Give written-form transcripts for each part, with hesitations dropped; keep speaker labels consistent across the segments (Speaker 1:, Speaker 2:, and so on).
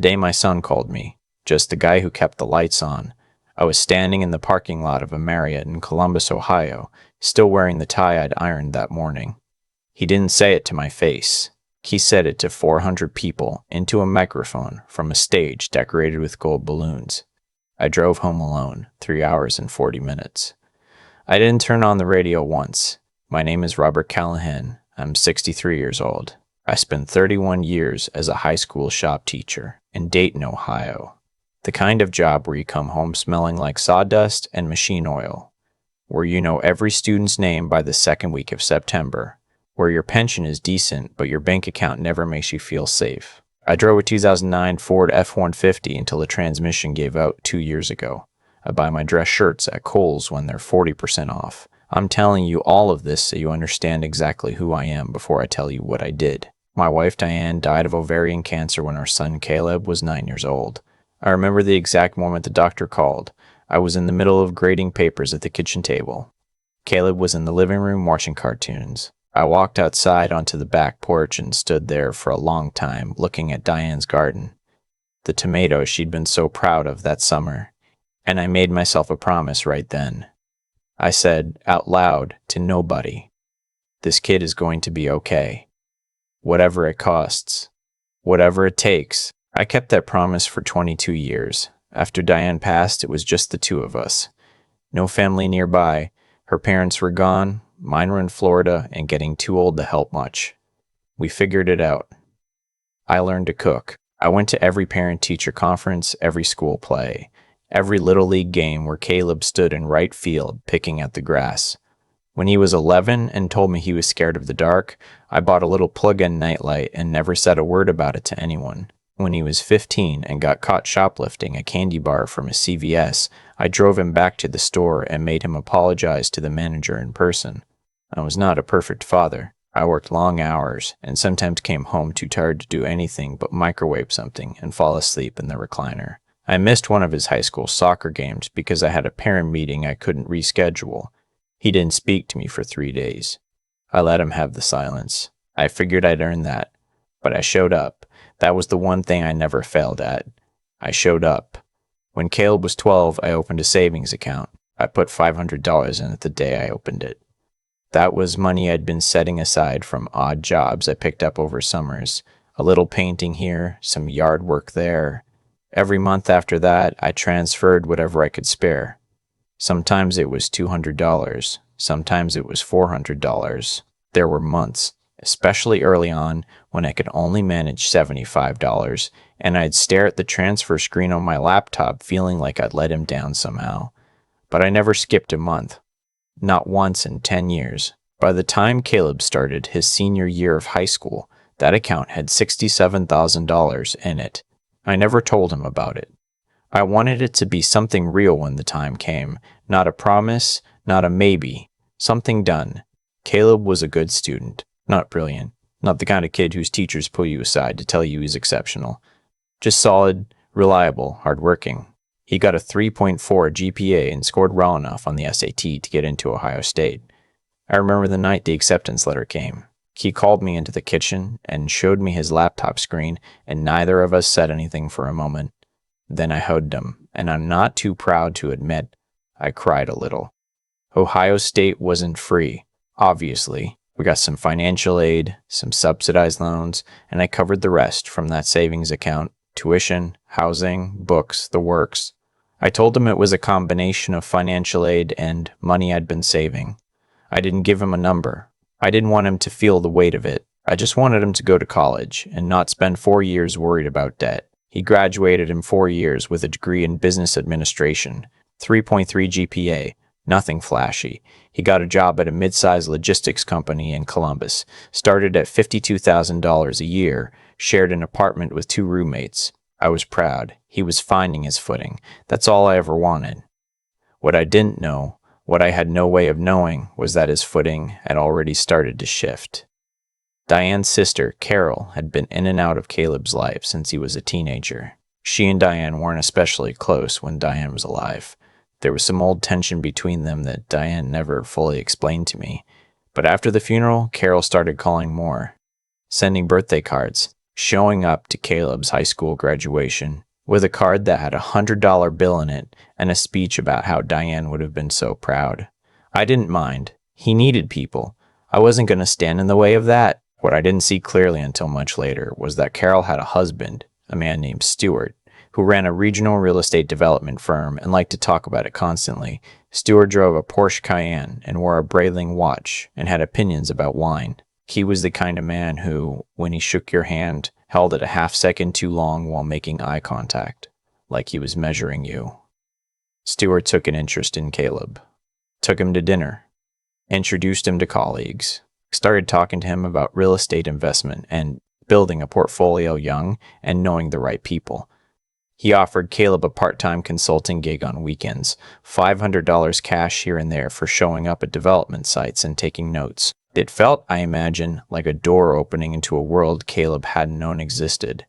Speaker 1: The day my son called me, just the guy who kept the lights on. I was standing in the parking lot of a Marriott in Columbus, Ohio, still wearing the tie I'd ironed that morning. He didn't say it to my face. He said it to 400 people into a microphone from a stage decorated with gold balloons. I drove home alone, 3 hours and 40 minutes. I didn't turn on the radio once. My name is Robert Callahan. I'm 63 years old. I spent 31 years as a high school shop teacher in Dayton, Ohio. The kind of job where you come home smelling like sawdust and machine oil, where you know every student's name by the second week of September, where your pension is decent but your bank account never makes you feel safe. I drove a 2009 Ford F-150 until the transmission gave out 2 years ago. I buy my dress shirts at Kohl's when they're 40% off. I'm telling you all of this so you understand exactly who I am before I tell you what I did. My wife Diane died of ovarian cancer when our son Caleb was 9 years old. I remember the exact moment the doctor called. I was in the middle of grading papers at the kitchen table. Caleb was in the living room watching cartoons. I walked outside onto the back porch and stood there for a long time looking at Diane's garden, the tomatoes she'd been so proud of that summer, and I made myself a promise right then. I said out loud to nobody, "This kid is going to be okay. Whatever it costs. Whatever it takes." I kept that promise for 22 years. After Diane passed, it was just the two of us. No family nearby. Her parents were gone, mine were in Florida and getting too old to help much. We figured it out. I learned to cook. I went to every parent-teacher conference, every school play, every Little League game where Caleb stood in right field picking at the grass. When he was 11 and told me he was scared of the dark, I bought a little plug-in nightlight and never said a word about it to anyone. When he was 15 and got caught shoplifting a candy bar from a CVS, I drove him back to the store and made him apologize to the manager in person. I was not a perfect father. I worked long hours and sometimes came home too tired to do anything but microwave something and fall asleep in the recliner. I missed one of his high school soccer games because I had a parent meeting I couldn't reschedule. He didn't speak to me for 3 days. I let him have the silence. I figured I'd earn that, but I showed up. That was the one thing I never failed at. I showed up. When Caleb was 12, I opened a savings account. I put $500 in it the day I opened it. That was money I'd been setting aside from odd jobs I picked up over summers. A little painting here, some yard work there. Every month after that, I transferred whatever I could spare. Sometimes it was $200. Sometimes it was $400. There were months, especially early on, when I could only manage $75, and I'd stare at the transfer screen on my laptop feeling like I'd let him down somehow. But I never skipped a month. Not once in 10 years. By the time Caleb started his senior year of high school, that account had $67,000 in it. I never told him about it. I wanted it to be something real when the time came, not a promise, not a maybe, something done. Caleb was a good student, not brilliant, not the kind of kid whose teachers pull you aside to tell you he's exceptional. Just solid, reliable, hardworking. He got a 3.4 GPA and scored well enough on the SAT to get into Ohio State. I remember the night the acceptance letter came. He called me into the kitchen and showed me his laptop screen, and neither of us said anything for a moment. Then I hugged him, and I'm not too proud to admit I cried a little. Ohio State wasn't free, obviously. We got some financial aid, some subsidized loans, and I covered the rest from that savings account: tuition, housing, books, the works. I told him it was a combination of financial aid and money I'd been saving. I didn't give him a number. I didn't want him to feel the weight of it. I just wanted him to go to college and not spend 4 years worried about debt. He graduated in 4 years with a degree in business administration, 3.3 GPA, nothing flashy. He got a job at a mid-sized logistics company in Columbus, started at $52,000 a year, shared an apartment with 2 roommates. I was proud. He was finding his footing. That's all I ever wanted. What I didn't know, what I had no way of knowing, was that his footing had already started to shift. Diane's sister, Carol, had been in and out of Caleb's life since he was a teenager. She and Diane weren't especially close when Diane was alive. There was some old tension between them that Diane never fully explained to me. But after the funeral, Carol started calling more, sending birthday cards. showing up to Caleb's high school graduation with a card that had $100 bill in it and a speech about how Diane would have been so proud. I didn't mind. He needed people. I wasn't going to stand in the way of that. What I didn't see clearly until much later was that Carol had a husband, a man named Stuart, who ran a regional real estate development firm and liked to talk about it constantly. Stuart drove a Porsche Cayenne and wore a Breitling watch and had opinions about wine. He was the kind of man who, when he shook your hand, held it a half second too long while making eye contact, like he was measuring you. Stuart took an interest in Caleb, took him to dinner, introduced him to colleagues, started talking to him about real estate investment and building a portfolio young and knowing the right people. He offered Caleb a part-time consulting gig on weekends, $500 cash here and there for showing up at development sites and taking notes. It felt, I imagine, like a door opening into a world Caleb hadn't known existed.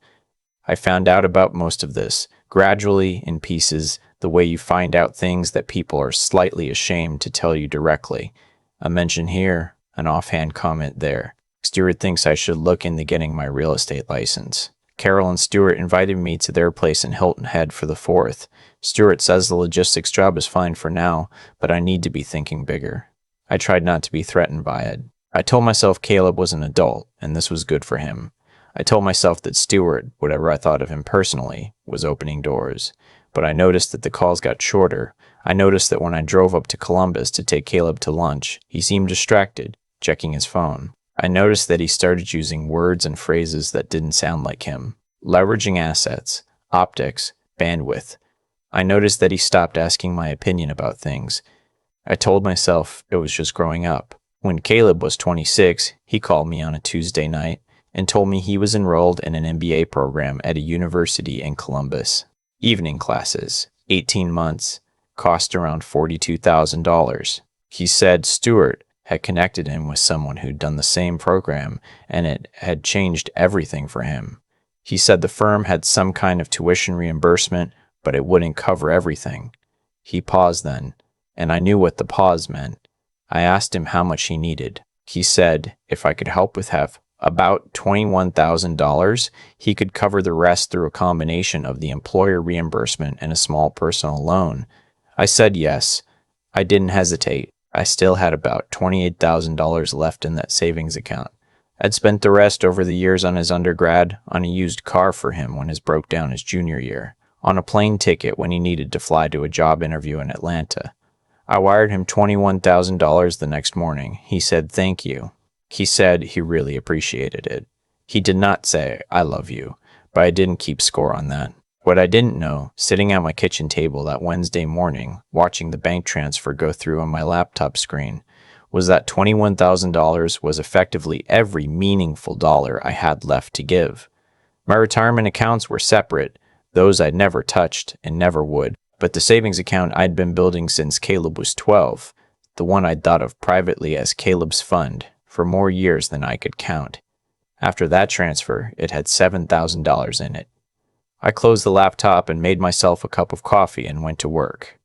Speaker 1: I found out about most of this, gradually, in pieces, the way you find out things that people are slightly ashamed to tell you directly. A mention here, an offhand comment there. Stuart thinks I should look into getting my real estate license. Carol and Stuart invited me to their place in Hilton Head for the 4th. Stuart says the logistics job is fine for now, but I need to be thinking bigger. I tried not to be threatened by it. I told myself Caleb was an adult, and this was good for him. I told myself that Stuart, whatever I thought of him personally, was opening doors. But I noticed that the calls got shorter. I noticed that when I drove up to Columbus to take Caleb to lunch, he seemed distracted, checking his phone. I noticed that he started using words and phrases that didn't sound like him. Leveraging assets, optics, bandwidth. I noticed that he stopped asking my opinion about things. I told myself it was just growing up. When Caleb was 26, he called me on a Tuesday night and told me he was enrolled in an MBA program at a university in Columbus. Evening classes, 18 months, cost around $42,000. He said Stuart had connected him with someone who'd done the same program, and it had changed everything for him. He said the firm had some kind of tuition reimbursement, but it wouldn't cover everything. He paused then, and I knew what the pause meant. I asked him how much he needed. He said if I could help with about $21,000, he could cover the rest through a combination of the employer reimbursement and a small personal loan. I said yes. I didn't hesitate. I still had about $28,000 left in that savings account. I'd spent the rest over the years on his undergrad, on a used car for him when his broke down his junior year, on a plane ticket when he needed to fly to a job interview in Atlanta. I wired him $21,000 the next morning. He said thank you. He said he really appreciated it. He did not say, I love you, but I didn't keep score on that. What I didn't know, sitting at my kitchen table that Wednesday morning, watching the bank transfer go through on my laptop screen, was that $21,000 was effectively every meaningful dollar I had left to give. My retirement accounts were separate, those I'd never touched and never would, but the savings account I'd been building since Caleb was 12, the one I'd thought of privately as Caleb's fund, for more years than I could count. After that transfer, it had $7,000 in it. I closed the laptop and made myself a cup of coffee and went to work.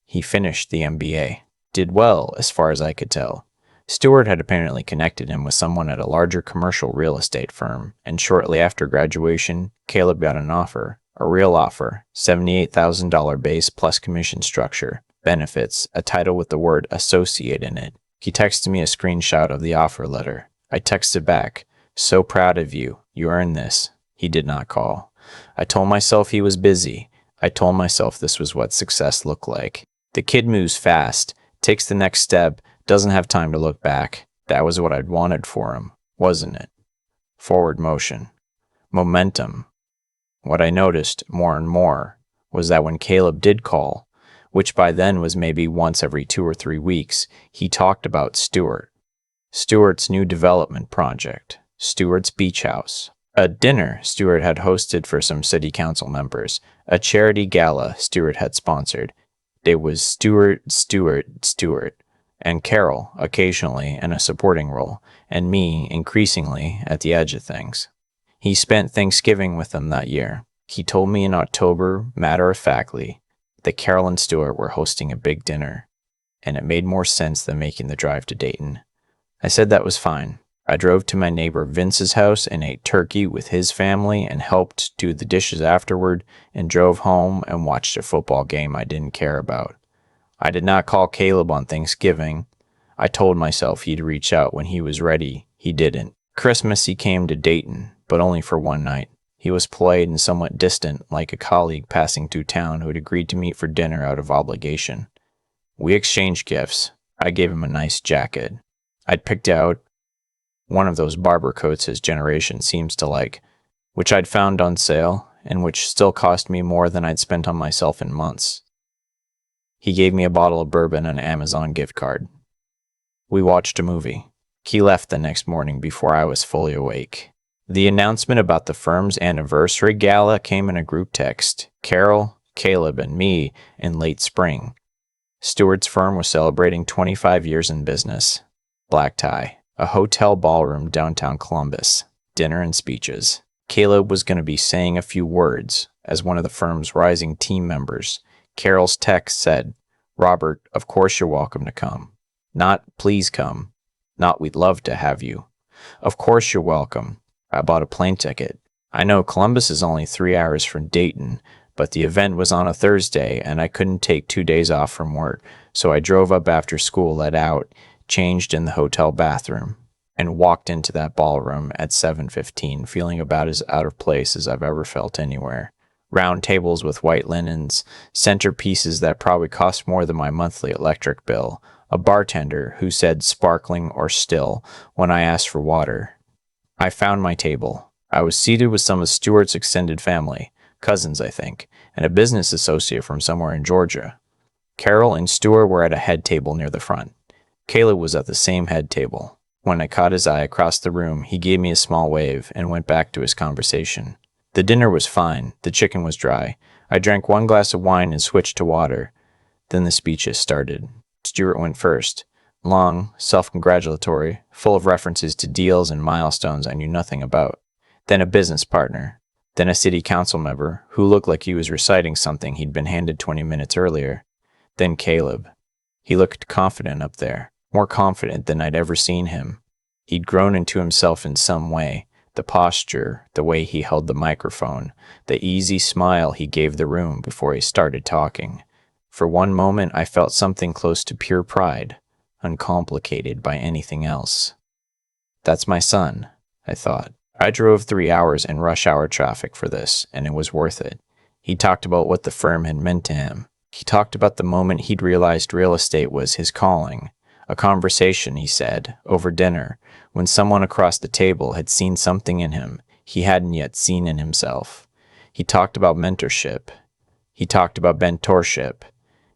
Speaker 1: He finished the MBA. Did well, as far as I could tell. Stuart had apparently connected him with someone at a larger commercial real estate firm, and shortly after graduation, Caleb got an offer, a real offer, $78,000 base plus commission structure, benefits, a title with the word associate in it. He texted me a screenshot of the offer letter. I texted back, so proud of you, you earned this. He did not call. I told myself he was busy. I told myself this was what success looked like. The kid moves fast, takes the next step, doesn't have time to look back. That was what I'd wanted for him, wasn't it? Forward motion. Momentum. What I noticed more and more was that when Caleb did call, which by then was maybe once every 2 or 3 weeks, he talked about Stuart. Stuart's new development project, Stuart's beach house, a dinner Stuart had hosted for some city council members, a charity gala Stuart had sponsored. It was Stuart, and Carol, occasionally in a supporting role, and me, increasingly, at the edge of things. He spent Thanksgiving with them that year. He told me in October, matter-of-factly, that Carol and Stuart were hosting a big dinner, and it made more sense than making the drive to Dayton. I said that was fine. I drove to my neighbor Vince's house and ate turkey with his family and helped do the dishes afterward, and drove home and watched a football game I didn't care about. I did not call Caleb on Thanksgiving. I told myself he'd reach out when he was ready. He didn't. Christmas he came to Dayton, but only for one night. He was polite and somewhat distant, like a colleague passing through town who had agreed to meet for dinner out of obligation. We exchanged gifts. I gave him a nice jacket. I'd picked out one of those barber coats his generation seems to like, which I'd found on sale, and which still cost me more than I'd spent on myself in months. He gave me a bottle of bourbon and an Amazon gift card. We watched a movie. He left the next morning before I was fully awake. The announcement about the firm's anniversary gala came in a group text. Carol, Caleb, and me in late spring. Stewart's firm was celebrating 25 years in business. Black tie. A hotel ballroom downtown Columbus. Dinner and speeches. Caleb was going to be saying a few words as one of the firm's rising team members. Carol's text said, "Robert, of course you're welcome to come. Not, please come. Not, we'd love to have you. Of course you're welcome. I bought a plane ticket. I know Columbus is only 3 hours from Dayton, but the event was on a Thursday and I couldn't take 2 days off from work, so I drove up after school let out, changed in the hotel bathroom, and walked into that ballroom at 7:15, feeling about as out of place as I've ever felt anywhere. Round tables with white linens, centerpieces that probably cost more than my monthly electric bill, a bartender who said sparkling or still when I asked for water. I found my table. I was seated with some of Stewart's extended family, cousins I think, and a business associate from somewhere in Georgia. Carol and Stewart were at a head table near the front. Caleb was at the same head table. When I caught his eye across the room, he gave me a small wave and went back to his conversation. The dinner was fine. The chicken was dry. I drank 1 glass of wine and switched to water. Then the speeches started. Stewart went first. Long, self-congratulatory, full of references to deals and milestones I knew nothing about. Then a business partner. Then a city council member who looked like he was reciting something he'd been handed 20 minutes earlier. Then Caleb. He looked confident up there, more confident than I'd ever seen him. He'd grown into himself in some way. The posture, the way he held the microphone, the easy smile he gave the room before he started talking. For one moment I felt something close to pure pride, uncomplicated by anything else. That's my son, I thought. I drove 3 hours in rush hour traffic for this, and it was worth it. He talked about what the firm had meant to him. He talked about the moment he'd realized real estate was his calling. A conversation, he said, over dinner, when someone across the table had seen something in him he hadn't yet seen in himself. He talked about mentorship. He talked about mentorship.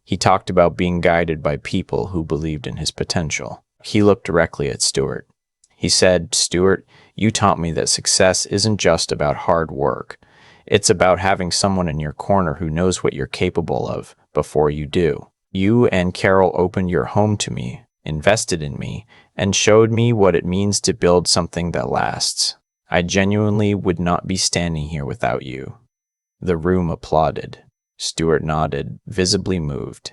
Speaker 1: He talked about being guided by people who believed in his potential. He looked directly at Stewart. He said, "Stewart, you taught me that success isn't just about hard work. It's about having someone in your corner who knows what you're capable of before you do. You and Carol opened your home to me, invested in me, and showed me what it means to build something that lasts. I genuinely would not be standing here without you." The room applauded. Stewart nodded, visibly moved.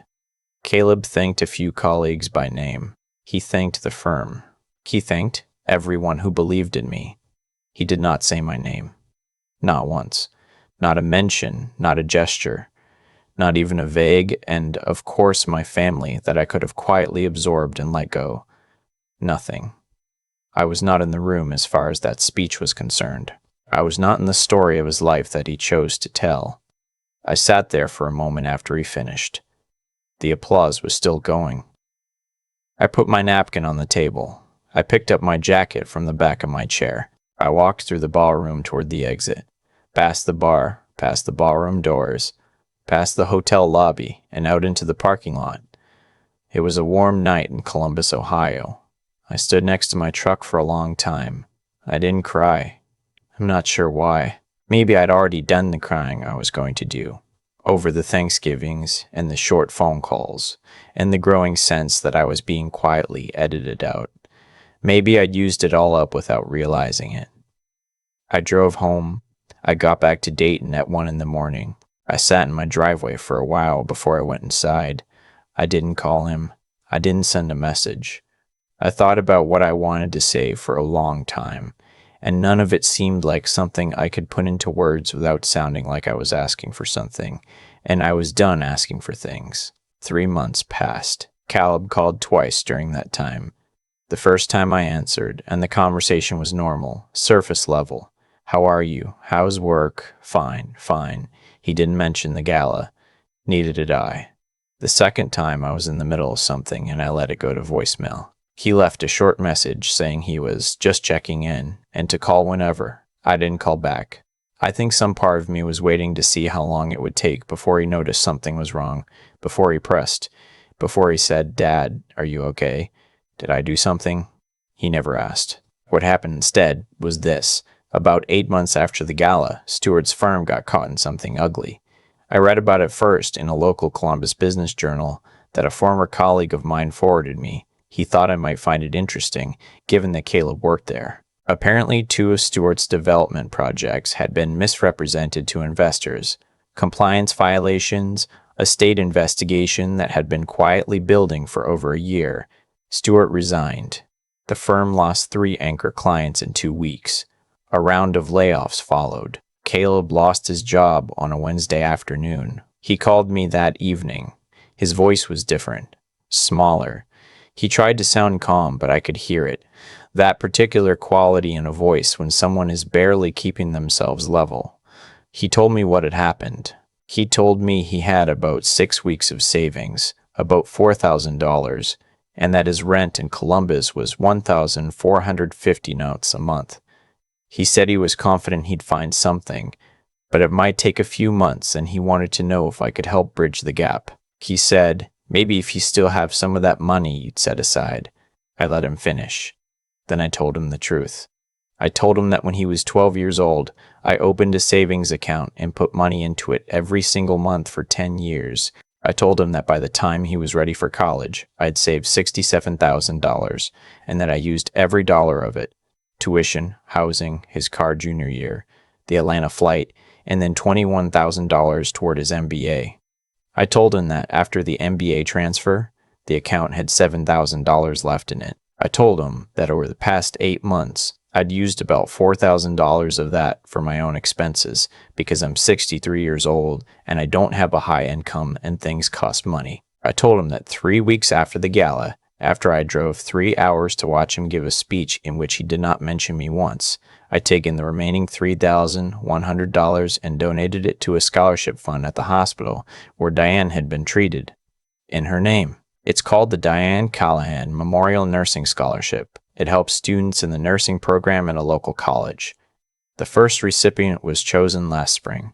Speaker 1: Caleb thanked a few colleagues by name. He thanked the firm. He thanked everyone who believed in me. He did not say my name. Not once. Not a mention, not a gesture. Not even a vague, and of course my family that I could have quietly absorbed and let go. Nothing. I was not in the room as far as that speech was concerned. I was not in the story of his life that he chose to tell. I sat there for a moment after he finished. The applause was still going. I put my napkin on the table. I picked up my jacket from the back of my chair. I walked through the ballroom toward the exit, past the bar, past the ballroom doors, past the hotel lobby, and out into the parking lot. It was a warm night in Columbus, Ohio. I stood next to my truck for a long time. I didn't cry. I'm not sure why. Maybe I'd already done the crying I was going to do, over the Thanksgivings and the short phone calls, and the growing sense that I was being quietly edited out. Maybe I'd used it all up without realizing it. I drove home. I got back to Dayton at 1 a.m. I sat in my driveway for a while before I went inside. I didn't call him. I didn't send a message. I thought about what I wanted to say for a long time, and none of it seemed like something I could put into words without sounding like I was asking for something, and I was done asking for things. 3 months passed. Caleb called twice during that time. The first time I answered, and the conversation was normal, surface level. How are you? How's work? Fine, fine. He didn't mention the gala. Neither did I. The second time I was in the middle of something and I let it go to voicemail. He left a short message saying he was just checking in and to call whenever. I didn't call back. I think some part of me was waiting to see how long it would take before he noticed something was wrong, before he pressed, before he said, "Dad, are you okay? Did I do something?" He never asked. What happened instead was this. About 8 months after the gala, Stewart's firm got caught in something ugly. I read about it first in a local Columbus business journal that a former colleague of mine forwarded me. He thought I might find it interesting, given that Caleb worked there. Apparently, 2 of Stewart's development projects had been misrepresented to investors. Compliance violations, a state investigation that had been quietly building for over a year. Stewart resigned. The firm lost 3 anchor clients in 2 weeks. A round of layoffs followed. Caleb lost his job on a Wednesday afternoon. He called me that evening. His voice was different, smaller. He tried to sound calm, but I could hear it. That particular quality in a voice when someone is barely keeping themselves level. He told me what had happened. He told me he had about 6 weeks of savings, about $4,000, and that his rent in Columbus was 1,450 notes a month. He said he was confident he'd find something, but it might take a few months, and he wanted to know if I could help bridge the gap. He said, maybe if you still have some of that money you'd set aside. I let him finish. Then I told him the truth. I told him that when he was 12 years old, I opened a savings account and put money into it every single month for 10 years. I told him that by the time he was ready for college, I'd saved $67,000, and that I used every dollar of it. Tuition, housing, his car junior year, the Atlanta flight, and then $21,000 toward his MBA. I told him that after the MBA transfer, the account had $7,000 left in it. I told him that over the past 8 months, I'd used about $4,000 of that for my own expenses because I'm 63 years old and I don't have a high income and things cost money. I told him that 3 weeks after the gala, after I drove 3 hours to watch him give a speech in which he did not mention me once, I'd taken the remaining $3,100 and donated it to a scholarship fund at the hospital where Diane had been treated. In her name. It's called the Robert Callahan Memorial Nursing Scholarship. It helps students in the nursing program at a local college. The first recipient was chosen last spring.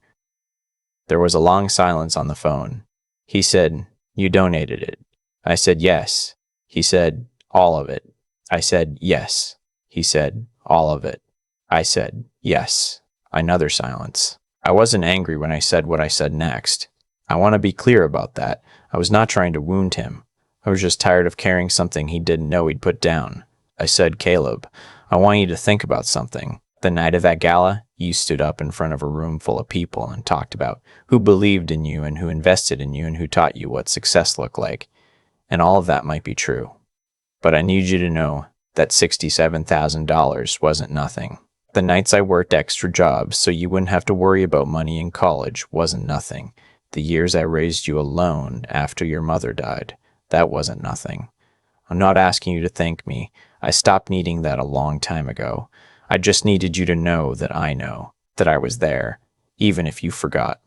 Speaker 1: There was a long silence on the phone. He said, "You donated it." I said, "Yes." He said, "All of it." I said, "Yes." He said, "All of it." I said, "Yes." Another silence. I wasn't angry when I said what I said next. I want to be clear about that. I was not trying to wound him. I was just tired of carrying something he didn't know he'd put down. I said, "Caleb, I want you to think about something. The night of that gala, you stood up in front of a room full of people and talked about who believed in you and who invested in you and who taught you what success looked like. And all of that might be true. But I need you to know that $67,000 wasn't nothing. The nights I worked extra jobs so you wouldn't have to worry about money in college wasn't nothing. The years I raised you alone after your mother died, that wasn't nothing. I'm not asking you to thank me. I stopped needing that a long time ago. I just needed you to know, that I was there, even if you forgot."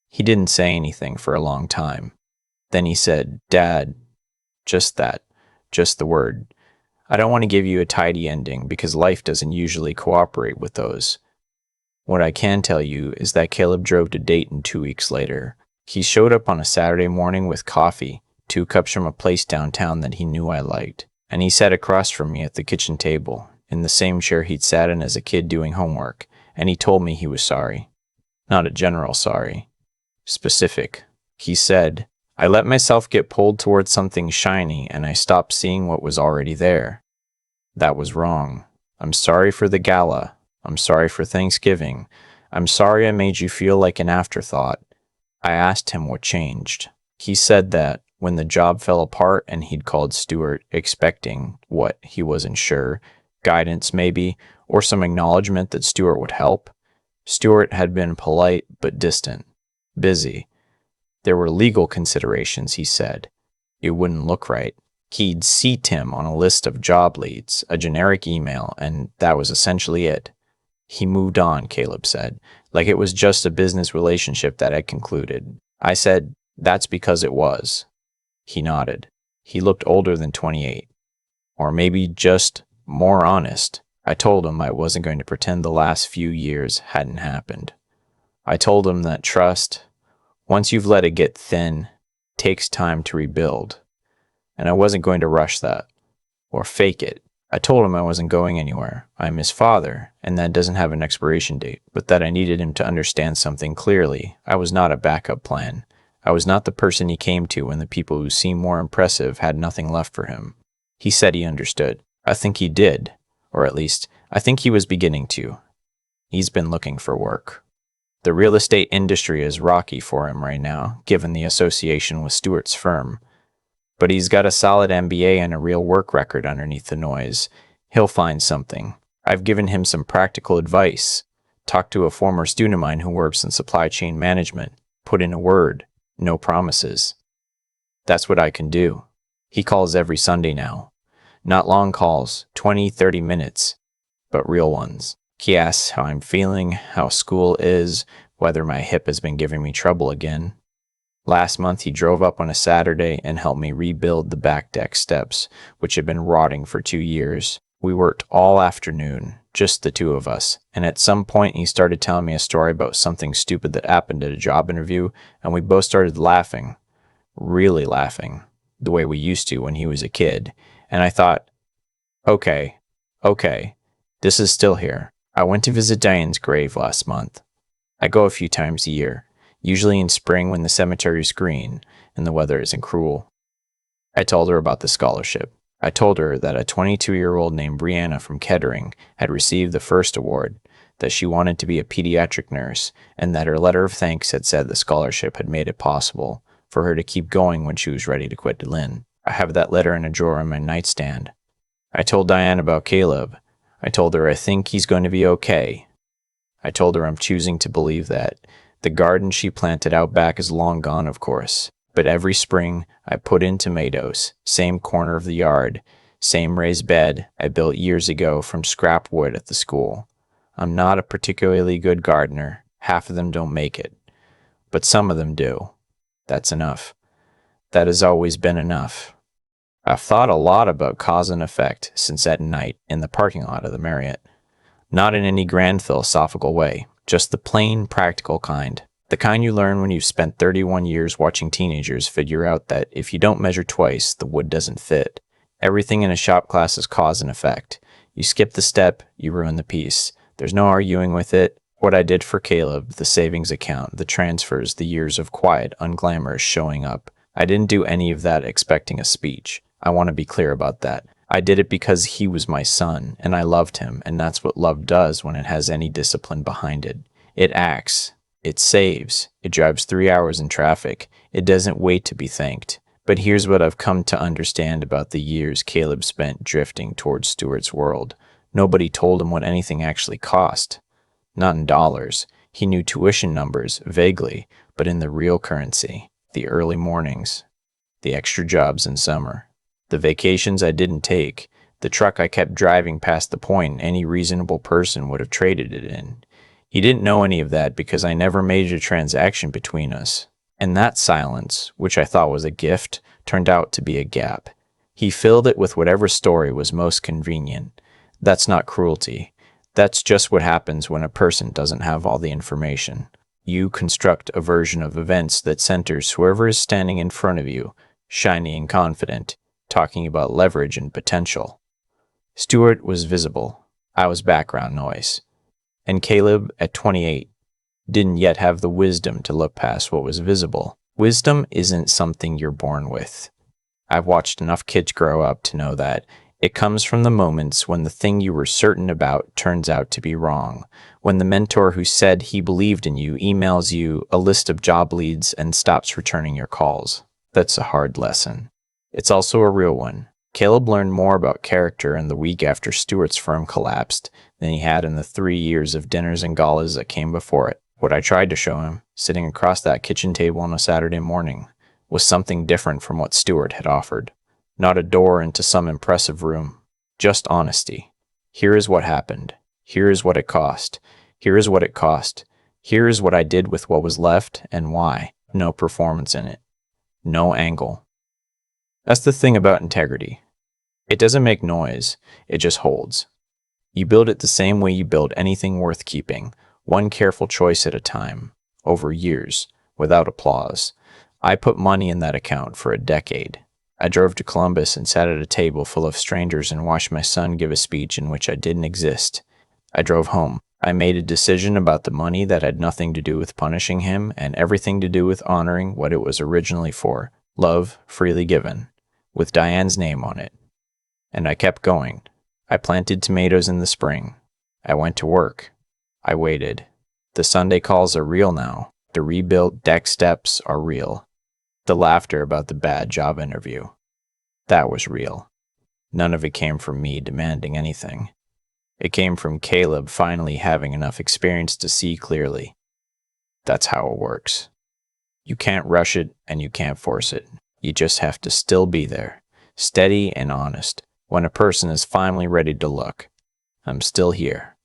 Speaker 1: He didn't say anything for a long time. Then he said, "Dad," just that, just the word. "I don't want to give you a tidy ending because life doesn't usually cooperate with those. What I can tell you is that Caleb drove to Dayton 2 weeks later. He showed up on a Saturday morning with coffee, 2 cups from a place downtown that he knew I liked, and he sat across from me at the kitchen table, in the same chair he'd sat in as a kid doing homework, and he told me he was sorry. Not a general sorry. Specific. He said, "I let myself get pulled towards something shiny and I stopped seeing what was already there. That was wrong. I'm sorry for the gala. I'm sorry for Thanksgiving. I'm sorry I made you feel like an afterthought." I asked him what changed. He said that, When the job fell apart and he'd called Stuart expecting what he wasn't sure, guidance maybe, or some acknowledgement that Stuart would help, Stuart had been polite but distant, busy. There were legal considerations, he said. It wouldn't look right. He'd see Tim on a list of job leads, a generic email, and that was essentially it. He moved on, Caleb said, like it was just a business relationship that had concluded. I said, that's because it was. He nodded. He looked older than 28. Or maybe just more honest. I told him I wasn't going to pretend the last few years hadn't happened. I told him that trust, once you've let it get thin, takes time to rebuild. And I wasn't going to rush that. Or fake it. I told him I wasn't going anywhere. I'm his father, and that doesn't have an expiration date, but that I needed him to understand something clearly. I was not a backup plan. I was not the person he came to when the people who seemed more impressive had nothing left for him. He said he understood. I think he did. Or at least, I think he was beginning to. He's been looking for work. The real estate industry is rocky for him right now, given the association with Stuart's firm. But he's got a solid MBA and a real work record underneath the noise. He'll find something. I've given him some practical advice. Talked to a former student of mine who works in supply chain management. Put in a word. No promises. That's what I can do. He calls every Sunday now. Not long calls, 20, 30 minutes, but real ones. He asks how I'm feeling, how school is, whether my hip has been giving me trouble again. Last month he drove up on a Saturday and helped me rebuild the back deck steps, which had been rotting for 2 years. We worked all afternoon, just the two of us, and at some point he started telling me a story about something stupid that happened at a job interview, and we both started laughing. Really laughing, the way we used to when he was a kid. And I thought, okay, this is still here. I went to visit Diane's grave last month. I go a few times a year, usually in spring when the cemetery is green and the weather isn't cruel. I told her about the scholarship. I told her that a 22-year-old named Brianna from Kettering had received the first award, that she wanted to be a pediatric nurse, and that her letter of thanks had said the scholarship had made it possible for her to keep going when she was ready to quit Lynn. I have that letter in a drawer on my nightstand. I told Diane about Caleb. I told her I think he's going to be okay. I told her I'm choosing to believe that. The garden she planted out back is long gone, of course. But every spring, I put in tomatoes, same corner of the yard, same raised bed I built years ago from scrap wood at the school. I'm not a particularly good gardener. Half of them don't make it. But some of them do. That's enough. That has always been enough. I've thought a lot about cause and effect since that night in the parking lot of the Marriott. Not in any grand philosophical way, just the plain, practical kind. The kind you learn when you've spent 31 years watching teenagers figure out that if you don't measure twice, the wood doesn't fit. Everything in a shop class is cause and effect. You skip the step, you ruin the piece. There's no arguing with it. What I did for Caleb, the savings account, the transfers, the years of quiet, unglamorous showing up. I didn't do any of that expecting a speech. I want to be clear about that. I did it because he was my son, and I loved him, and that's what love does when it has any discipline behind it. It acts. It saves. It drives 3 hours in traffic. It doesn't wait to be thanked. But here's what I've come to understand about the years Caleb spent drifting towards Stuart's world. Nobody told him what anything actually cost. Not in dollars. He knew tuition numbers, vaguely, but in the real currency. The early mornings. The extra jobs in summer. The vacations I didn't take. The truck I kept driving past the point any reasonable person would have traded it in. He didn't know any of that because I never made a transaction between us. And that silence, which I thought was a gift, turned out to be a gap. He filled it with whatever story was most convenient. That's not cruelty. That's just what happens when a person doesn't have all the information. You construct a version of events that centers whoever is standing in front of you, shiny and confident, talking about leverage and potential. Stuart was visible. I was background noise. And Caleb, at 28, didn't yet have the wisdom to look past what was visible. Wisdom isn't something you're born with. I've watched enough kids grow up to know that. It comes from the moments when the thing you were certain about turns out to be wrong, when the mentor who said he believed in you emails you a list of job leads and stops returning your calls. That's a hard lesson. It's also a real one. Caleb learned more about character in the week after Stewart's firm collapsed than he had in the 3 years of dinners and galas that came before it. What I tried to show him, sitting across that kitchen table on a Saturday morning, was something different from what Stewart had offered. Not a door into some impressive room, just honesty. Here is what happened. Here is what it cost. Here is what it cost. Here is what I did with what was left and why. No performance in it. No angle. That's the thing about integrity. It doesn't make noise, it just holds. You build it the same way you build anything worth keeping, one careful choice at a time, over years, without applause. I put money in that account for a decade. I drove to Columbus and sat at a table full of strangers and watched my son give a speech in which I didn't exist. I drove home. I made a decision about the money that had nothing to do with punishing him and everything to do with honoring what it was originally for, love freely given, with Diane's name on it. And I kept going. I planted tomatoes in the spring. I went to work. I waited. The Sunday calls are real now. The rebuilt deck steps are real. The laughter about the bad job interview. That was real. None of it came from me demanding anything. It came from Caleb finally having enough experience to see clearly. That's how it works. You can't rush it and you can't force it. You just have to still be there, steady and honest. When a person is finally ready to look, I'm still here.